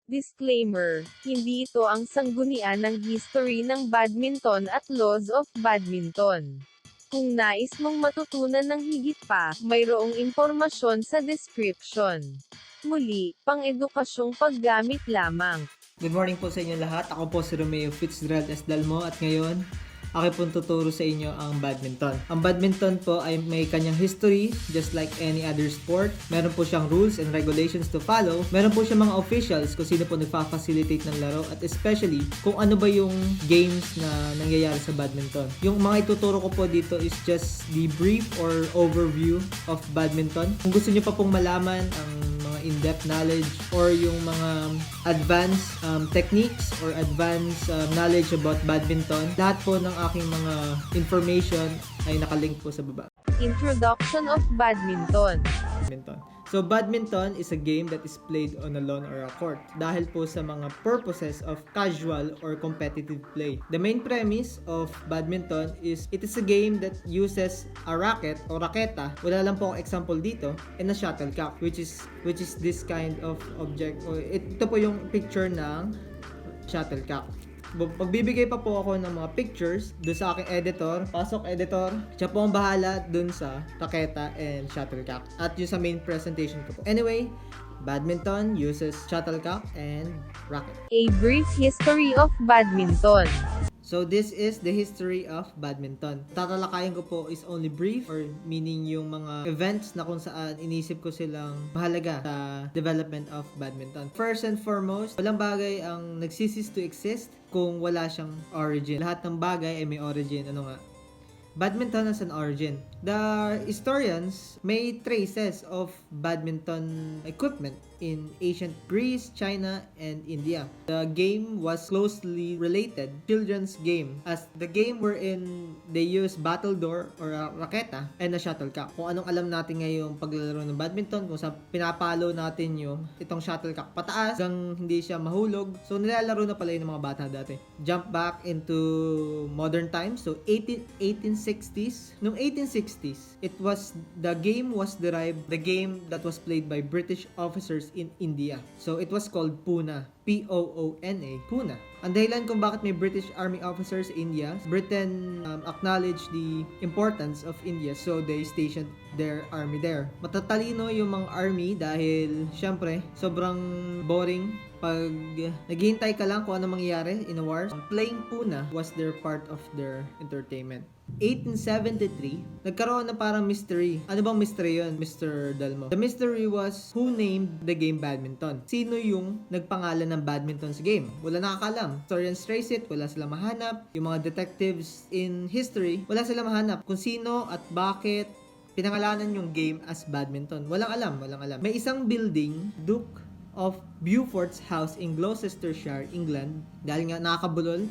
Disclaimer, hindi ito ang sanggunian ng history ng badminton at laws of badminton. Kung nais mong matutunan ng higit pa, mayroong impormasyon sa description. Muli, pang-edukasyong paggamit lamang. Good morning po sa inyo lahat. Ako po si Romeo Fitzgerald Delmo at ngayon, ako pong tuturo sa inyo ang badminton. Ang badminton po ay may kanyang history just like any other sport. Meron po siyang rules and regulations to follow. Meron po siyang mga officials kung sino po nagfa-facilitate ng laro at especially kung ano ba yung games na nangyayari sa badminton. Yung mga ituturo ko po dito is just the brief or overview of badminton. Kung gusto niyo pa pong malaman ang mga in-depth knowledge or yung mga advanced techniques or advanced knowledge about badminton, lahat po ng aking mga information ay nakalink po sa baba. Introduction of badminton. So, badminton is a game that is played on a lawn or a court dahil po sa mga purposes of casual or competitive play. The main premise of badminton is it is a game that uses a racket o raketa, wala lang po ang example dito, and a shuttlecock which is this kind of object. Ito po yung picture ng shuttlecock. Magbibigay pa po ako ng mga pictures doon sa aking editor. Pasok editor. Siya po ang bahala doon sa raketa and shuttlecock. At yung sa main presentation ko po. Anyway, badminton uses shuttlecock and racket. A brief history of badminton. So this is the history of badminton. Tatalakayin ko po is only brief or meaning yung mga events na kung saan inisip ko silang mahalaga sa development of badminton. First and foremost, walang bagay ang nagsisis to exist kung wala siyang origin. Lahat ng bagay ay may origin. Ano nga? Badminton has an origin. The historians made traces of badminton equipment in ancient Greece, China, and India. The game was closely related children's game as the game wherein they use battledore or a raketa and a shuttlecock. Kung anong alam natin ngayong paglalaro ng badminton, kung sa pinapalo natin yung itong shuttlecock pataas hanggang hindi siya mahulog. So nilalaro na pala yun ng mga bata dati. Jump back into modern times. So 1860s. Noong 1860s, the game that was played by British officers in India. So it was called Puna. P-O-O-N-A. Puna. Ang dahilan kung bakit may British Army officers in India, Britain acknowledged the importance of India, so they stationed their army there. Matatalino yung mga army dahil syempre sobrang boring pag naghihintay ka lang kung ano mangyayari in a war. Playing Puna was their part of their entertainment. 1873, nagkaroon na parang mystery. Ano bang mystery yun, Mr. Delmo? The mystery was who named the game badminton. Sino yung nagpangalan ng badminton sa game? Wala nakakalam. Historians trace it, wala silang mahanap. Yung mga detectives in history, wala silang mahanap kung sino at bakit pinangalanan yung game as badminton. Walang alam. May isang building, Duke of Beaufort's house in Gloucestershire, England. Dahil nga nakakabulol,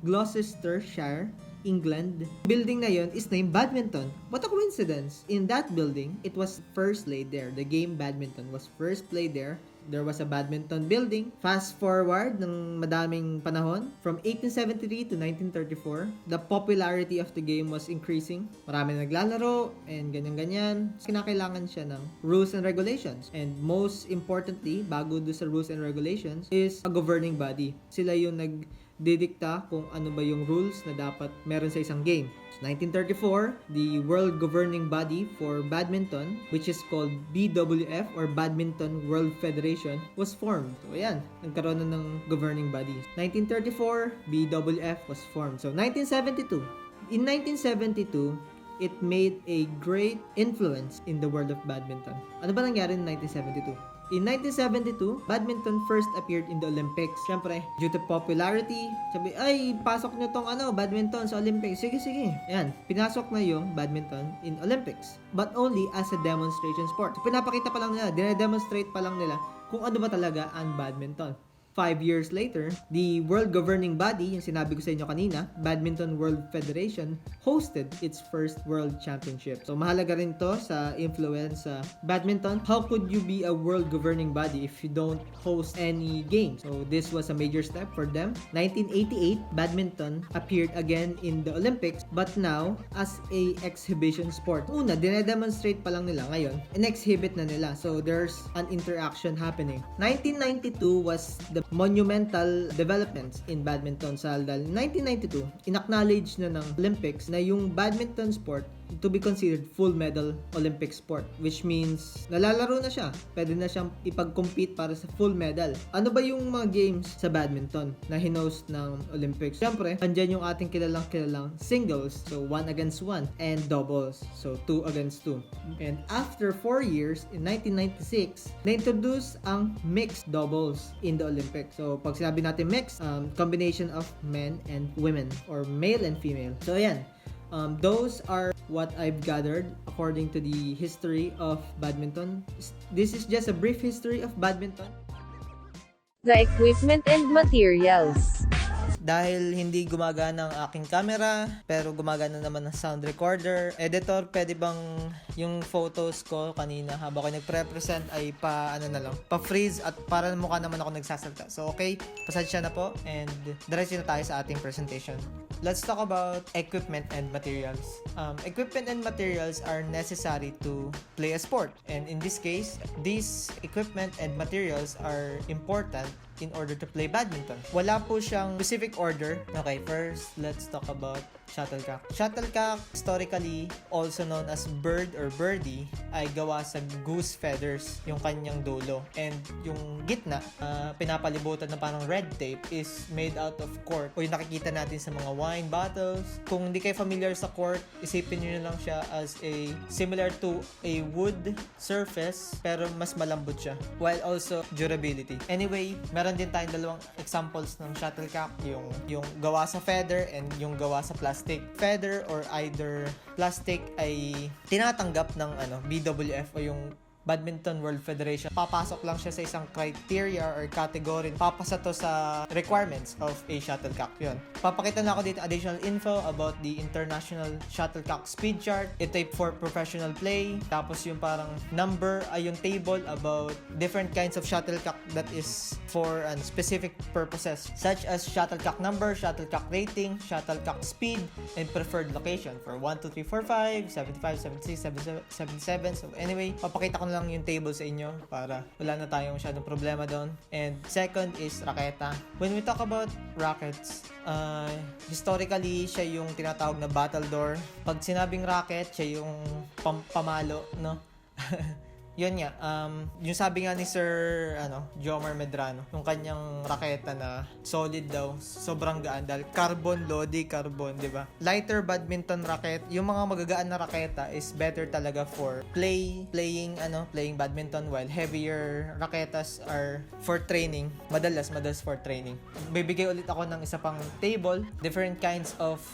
Gloucestershire, England. Building na yon is named Badminton. What a coincidence. In that building, it was first laid there. The game badminton was first played there. There was a badminton building. Fast forward ng madaming panahon, from 1873 to 1934, the popularity of the game was increasing. Marami naglalaro and ganyan-ganyan. Kinakailangan siya ng rules and regulations. And most importantly, bago do sa rules and regulations, is a governing body. Sila yung didikta kung ano ba yung rules na dapat meron sa isang game. So, 1934, the World Governing Body for Badminton, which is called BWF or Badminton World Federation, was formed. So, ayan, nagkaroon na ng governing body. 1934, BWF was formed. So, 1972. In 1972, it made a great influence in the world of badminton. Ano ba nangyari in 1972? In 1972, badminton first appeared in the Olympics. Siyempre, due to popularity, sabi, ay, pasok nyo tong badminton sa Olympics. Sige. Ayan, pinasok na yung badminton in Olympics. But only as a demonstration sport. So, pinapakita pa lang nila, dine-demonstrate pa lang nila kung ano ba talaga ang badminton. 5 years later, the world governing body, yung sinabi ko sa inyo kanina, Badminton World Federation, hosted its first world championship. So mahalaga rin to sa influence sa badminton. How could you be a world governing body if you don't host any games? So this was a major step for them. 1988, badminton appeared again in the Olympics, but now as a exhibition sport. Una, dinedemonstrate pa lang nila. Ngayon, in-exhibit na nila. So there's an interaction happening. 1992 was the monumental developments in badminton sa 1992, inacknowledge na ng Olympics na yung badminton sport to be considered full medal Olympic sport, which means nalalaro na siya. Pwede na siyang ipag-compete para sa full medal. Ano ba yung mga games sa badminton na hinost ng Olympics? Siyempre, andyan yung ating kilalang singles, so 1 against 1, and doubles, so 2 against 2. And after 4 years, in 1996, na-introduce ang mixed doubles in the Olympics. So, pag sinabi natin mixed, combination of men and women, or male and female. So, ayan. Those are what I've gathered according to the history of badminton. This is just a brief history of badminton. The equipment and materials. Dahil hindi gumagana ang aking camera, pero gumagana naman ang sound recorder. Editor, pwede bang yung photos ko kanina habang ako nagpre-present ay pa-freeze at para mukha naman ako nagsasalta. So okay, pasensya na po and diretso na tayo sa ating presentation. Let's talk about equipment and materials. Equipment and materials are necessary to play a sport. And in this case, these equipment and materials are important in order to play badminton. Wala po siyang specific order. Okay, first, let's talk about shuttlecock. Shuttlecock, historically also known as bird or birdie, ay gawa sa goose feathers, yung kanyang dulo. And yung gitna, pinapalibutan na parang red tape, is made out of cork. O yung nakikita natin sa mga wine bottles. Kung hindi kayo familiar sa cork, isipin nyo na lang siya as a similar to a wood surface, pero mas malambot siya. While also durability. Anyway, meron din tayong dalawang examples ng shuttlecock, yung gawa sa feather and yung gawa sa plastic. Feather or either plastic ay tinatanggap ng BWF o yung Badminton World Federation. Papasok lang siya sa isang criteria or category. Papasa to sa requirements of a shuttlecock. Yun. Papakita na ako dito additional info about the International Shuttlecock Speed Chart. Ito ay for professional play. Tapos yung parang number ay yung table about different kinds of shuttlecock that is for specific purposes such as shuttlecock number, shuttlecock rating, shuttlecock speed, and preferred location for 1, 2, 3, 4, 5, 75, 76, 77. So anyway, papakita ko na lang yung table sa inyo para wala na tayong masyadong problema doon. And second is raketa. When we talk about rackets, historically, siya yung tinatawag na battledore. Pag sinabing racket, siya yung pamalo, no? Yun nga, yung sabi nga ni Sir Jomar Medrano, yung kanyang raketa na solid daw, sobrang gaan dahil carbon, lodi carbon, di ba? Lighter badminton racket, yung mga magagaan na raketa is better talaga for playing badminton, while heavier raketas are for training, madalas for training. Bibigay ulit ako ng isa pang table, different kinds of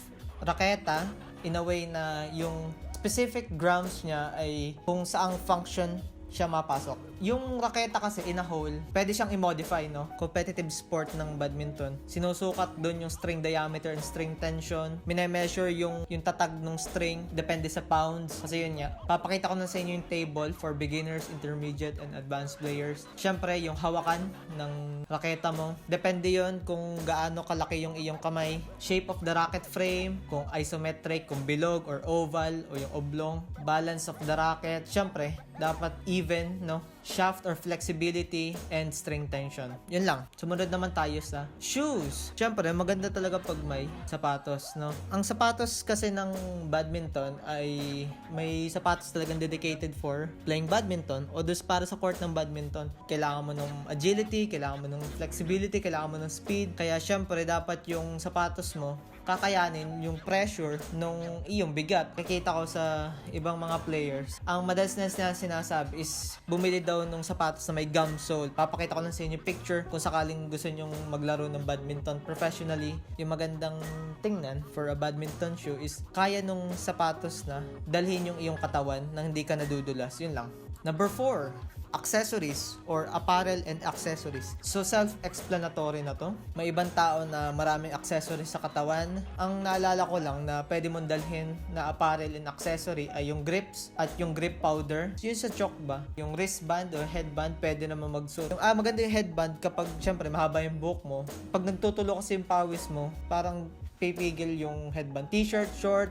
raketa, in a way na yung specific grams niya ay kung saang function siya mapasok. Yung raketa kasi in a whole, pwede siyang i-modify, no? Competitive sport ng badminton. Sinusukat doon yung string diameter and string tension. Minemeasure yung tatag ng string. Depende sa pounds. Kasi yun nga. Papakita ko na sa inyo yung table for beginners, intermediate, and advanced players. Siyempre, yung hawakan ng raketa mo. Depende yon kung gaano kalaki yung iyong kamay. Shape of the racket frame. Kung isometric, kung bilog or oval, o yung oblong. Balance of the racket. Siyempre, dapat even, no? Shaft or flexibility and string tension. Yun lang. Sumunod naman tayo sa shoes. Siyempre, maganda talaga pag may sapatos, no? Ang sapatos kasi ng badminton ay may sapatos talagang dedicated for playing badminton o dus para sa court ng badminton. Kailangan mo ng agility, kailangan mo ng flexibility, kailangan mo ng speed. Kaya siyempre, dapat yung sapatos mo kakayanin yung pressure nung iyong bigat. Kikita ko sa ibang mga players, ang madalas na sinasabi is bumili daw nung sapatos na may gum sole. Papakita ko lang sa inyo picture kung sakaling gusto nyong maglaro ng badminton professionally. Yung magandang tingnan for a badminton shoe is kaya nung sapatos na dalhin yung iyong katawan nang hindi ka nadudulas. Yun lang. Number 4. accessories or apparel and accessories. So self-explanatory na to. May ibang tao na maraming accessories sa katawan. Ang naalala ko lang na pwede mong dalhin na apparel and accessory ay yung grips at yung grip powder. Yun sa chalk ba? Yung wristband or headband pwede naman magsuot. Maganda yung headband kapag syempre mahaba yung buhok mo. Pag nagtutulo kasi yung pawis mo, parang pipigil yung headband. T-shirt, short,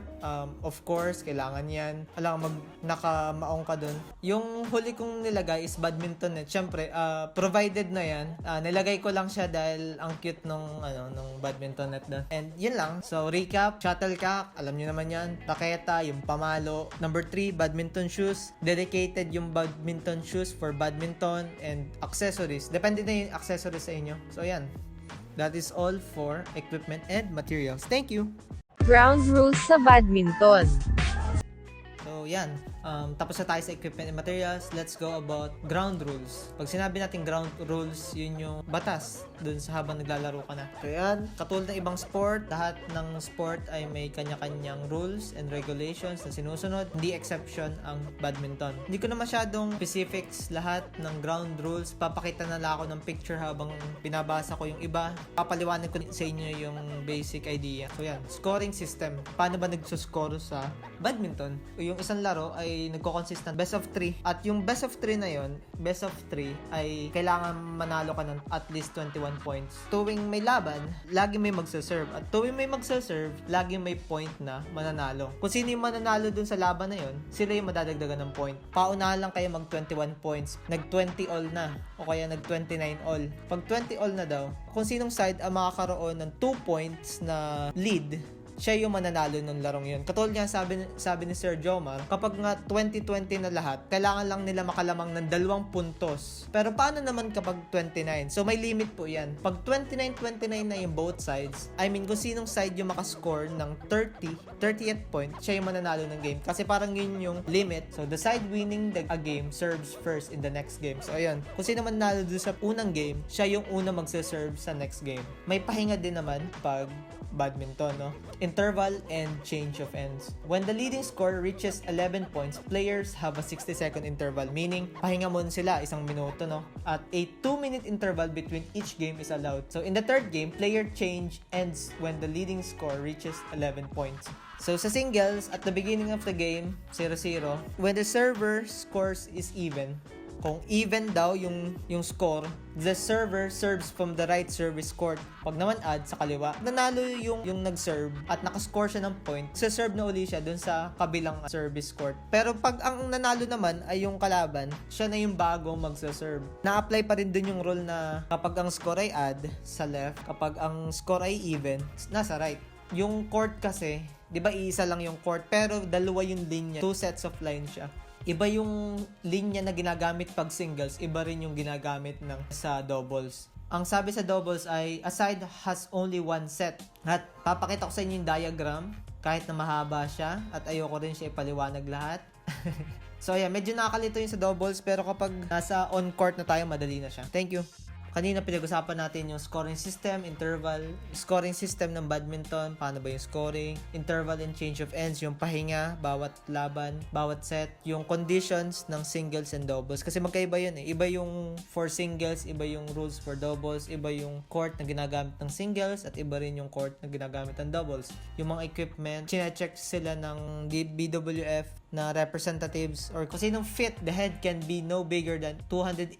of course, kailangan yan. Nakamaong ka dun. Yung huli kong nilagay is badminton net. Siyempre, provided na yan. Nilagay ko lang siya dahil ang cute nung badminton net doon. And yun lang. So, recap, shuttlecock, alam nyo naman yan. Raketa, yung pamalo. Number 3, badminton shoes. Dedicated yung badminton shoes for badminton and accessories. Depende na yung accessories sa inyo. So, yan. That is all for equipment and materials. Thank you! Ground rules sa badminton. So, yan. Tapos na tayo sa equipment and materials. Let's go about ground rules. Pag sinabi natin ground rules, yun yung batas dun sa habang naglalaro ka na. So, yan. Katulad ng ibang sport, lahat ng sport ay may kanya-kanyang rules and regulations na sinusunod. Hindi exception ang badminton. Hindi ko na masyadong specifics lahat ng ground rules. Papakita na lang ako ng picture habang binabasa ko yung iba. Papaliwanag ko sa inyo yung basic idea. So, yan. Scoring system. Paano ba nagsuscore sa badminton? Yung isang laro ay nagko-consist ng best of 3. At yung best of 3 na yon, best of 3 ay kailangan manalo ka ng at least 21 points. Tuwing may laban, lagi may magsaserve. At tuwing may magsaserve, lagi may point na mananalo. Kung sino yung mananalo dun sa laban na yon, sila yung madadagdagan ng point. Paunahan lang kayo mag 21 points. Nag 20 all na. O kaya nag 29 all. Pag 20 all na daw, kung sinong side ang makakaroon ng 2 points na lead, siya yung mananalo ng larong yun. Katulad nga sabi ni Sir Jomar, kapag nga 20-20 na lahat, kailangan lang nila makalamang ng 2 puntos. Pero paano naman kapag 29? So may limit po yan. Pag 29-29 na yung both sides, I mean kung sinong side yung makascore ng 30th point, siya yung mananalo ng game. Kasi parang yun yung limit. So the side winning a game serves first in the next game. So ayun, kung sino man nanalo doon sa unang game, siya yung una magse-serve sa next game. May pahinga din naman pag badminton, no? Interval and change of ends. When the leading score reaches 11 points, players have a 60-second interval, meaning pahinga muna sila 1 minuto, no? At a 2-minute interval between each game is allowed. So in the third game, player change ends when the leading score reaches 11 points. So sa singles, at the beginning of the game, 0-0, when the server scores is even, kung even daw yung score, the server serves from the right service court. Pag naman add sa kaliwa, nanalo yung nag-serve at nakascore siya ng point, serve na uli siya dun sa kabilang service court. Pero pag ang nanalo naman ay yung kalaban, siya na yung bagong magsa-serve. Na-apply pa rin dun yung rule na kapag ang score ay add sa left, kapag ang score ay even, nasa right. Yung court kasi, di ba iisa lang yung court, pero dalawa yung linya, 2 sets of lines siya. Iba yung linya na ginagamit pag singles, iba rin yung ginagamit sa doubles. Ang sabi sa doubles ay, a side has only 1 set. At papakita ko sa inyo yung diagram, kahit na mahaba siya, at ayoko rin siya ipaliwanag lahat. So yeah, medyo nakakalito yung sa doubles, pero kapag nasa on-court na tayo, madali na siya. Thank you. Kanina pinag-usapan natin yung scoring system, interval, scoring system ng badminton, paano ba yung scoring, interval and change of ends, yung pahinga, bawat laban, bawat set, yung conditions ng singles and doubles. Kasi magkaiba yun eh. Iba yung for singles, iba yung rules for doubles, iba yung court na ginagamit ng singles, at iba rin yung court na ginagamit ng doubles. Yung mga equipment, chine-check sila ng BWF na representatives, or kung sinong fit, the head can be no bigger than 280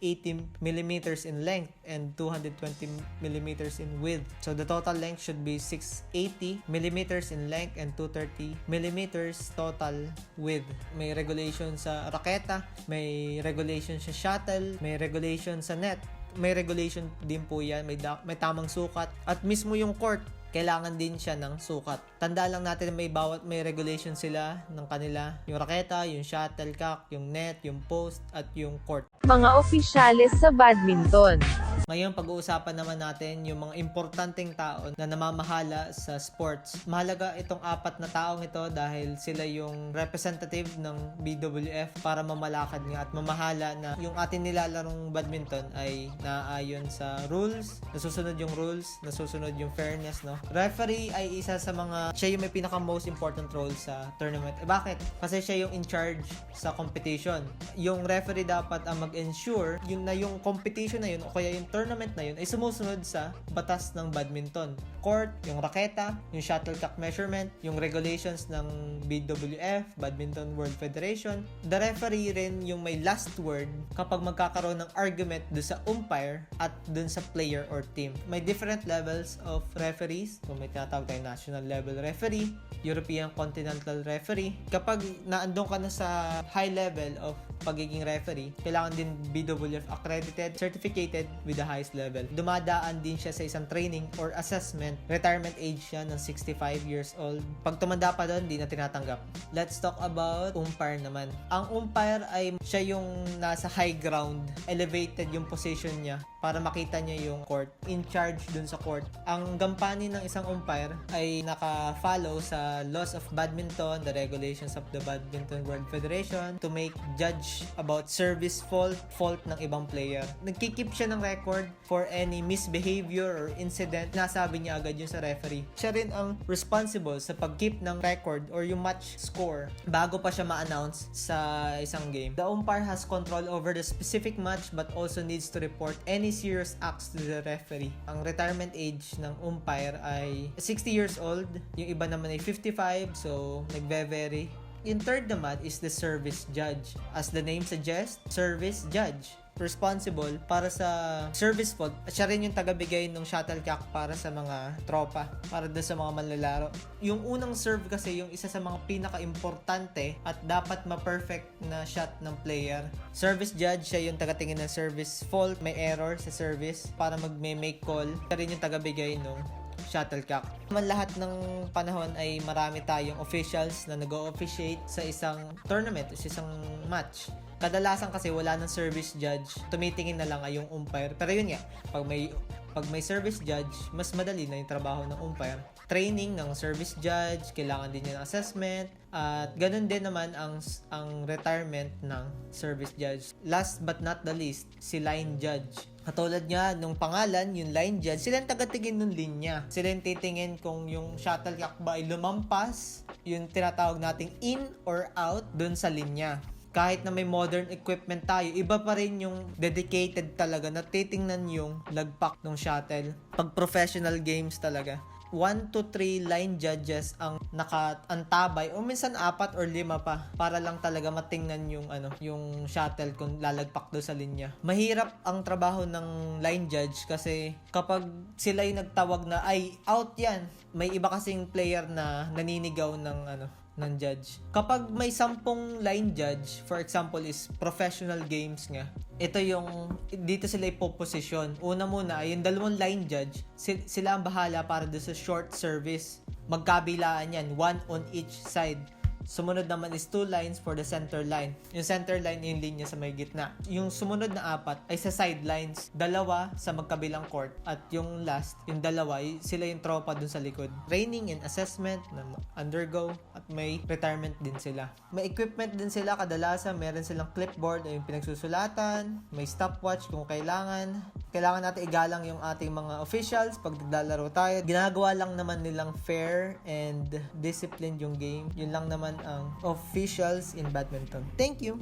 millimeters in length and 220 millimeters in width. So the total length should be 680 millimeters in length and 230 millimeters total width. May regulation sa raketa, may regulation sa shuttle, may regulation sa net, may regulation din po yan, may tamang sukat, at mismo yung court, kailangan din siya ng sukat. Tandaan lang natin na may regulation sila ng kanila. Yung raketa, yung shuttlecock, yung net, yung post, at yung court. Mga opisyales sa badminton. Ngayon, pag-uusapan naman natin yung mga importanteng tao na namamahala sa sports. Mahalaga itong 4 na taong ito dahil sila yung representative ng BWF para mamalakad nga at mamahala na yung atin nilalarong badminton ay naayon sa rules, nasusunod yung rules, nasusunod yung fairness, no? Referee ay isa sa mga, siya yung may pinaka most important role sa tournament. Bakit? Kasi siya yung in charge sa competition. Yung referee dapat ang mag-ensure yun na yung competition na yun o kaya yung tournament na yun ay sumusunod sa batas ng badminton. Court, yung raketa, yung shuttlecock measurement, yung regulations ng BWF, Badminton World Federation. The referee rin yung may last word kapag magkakaroon ng argument doon sa umpire at doon sa player or team. May different levels of referees. So may tinatawag tayong national level referee, European Continental referee. Kapag naandun ka na sa high level of pagiging referee, kailangan din BWF accredited, certificated with the highest level. Dumadaan din siya sa isang training or assessment. Retirement age siya ng 65 years old. Pag tumanda pa doon, di na tinatanggap. Let's talk about umpire naman. Ang umpire ay siya yung nasa high ground, elevated yung position niya para makita niya yung court. In charge dun sa court. Ang gampanin ng isang umpire ay naka-follow sa laws of badminton, the regulations of the Badminton World Federation, to make judge about service fault ng ibang player. Nagkikip siya ng record for any misbehavior or incident. Nasabi niya agad yun sa referee. Siya rin ang responsible sa pag-keep ng record or yung match score bago pa siya ma-announce sa isang game. The umpire has control over the specific match but also needs to report any serious acts to the referee. Ang retirement age ng umpire ay 60 years old. Yung iba naman ay 55, so nagbe-vary. Yung third naman is the service judge. As the name suggests, service judge. Responsible para sa service fault. At siya rin yung tagabigay ng shuttlecock para sa mga tropa, para doon sa mga manlalaro. Yung unang serve kasi yung isa sa mga pinaka-importante at dapat ma-perfect na shot ng player. Service judge, siya yung tagatingin ng service fault, may error sa service para mag-make call. Siya rin yung tagabigay ng shuttlecock. Naman lahat ng panahon ay marami tayong officials na nag-o-officiate sa isang tournament, sa isang match. Kadalasan kasi wala ng service judge, tumitingin na lang ay yung umpire. Pero yun nga, pag may service judge, mas madali na yung trabaho ng umpire. Training ng service judge, kailangan din yung assessment, at ganun din naman ang retirement ng service judge. Last but not the least, si line judge. Katulad nga nung pangalan, yung line judge, sila yung tagatingin ng linya. Sila yung titingin kung yung shuttlecock ba ay lumampas, yung tinatawag nating in or out dun sa linya. Kahit na may modern equipment tayo, iba pa rin yung dedicated talaga na titingnan yung lagpak ng shuttle. Pag professional games talaga. 1 to 3 line judges ang nakaantabay o minsan 4 or 5 pa para lang talaga matingnan yung shuttle kung lalagpak do sa linya. Mahirap ang trabaho ng line judge kasi kapag sila yung nagtawag na ay out yan, may iba kasing player na naninigaw ng judge. Kapag may 10 line judge, for example is professional games nga, ito yung dito sila ipoposisyon. Una muna ay yung 2 line judge, sila ang bahala para doon sa short service. Magkabilaan yan, 1 on each side. Sumunod naman is 2 lines for the center line. Yung center line yung linya sa may gitna. Yung sumunod na 4 ay sa sidelines. 2 sa magkabilang court. At yung last, yung 2, sila yung tropa dun sa likod. Training and assessment na undergo at may retirement din sila. May equipment din sila kadalasan. Meron silang clipboard ay yung pinagsusulatan. May stopwatch kung kailangan. Kailangan natin igalang yung ating mga officials pag naglalaro tayo. Ginagawa lang naman nilang fair and disciplined yung game. Yun lang naman ang officials in badminton. Thank you!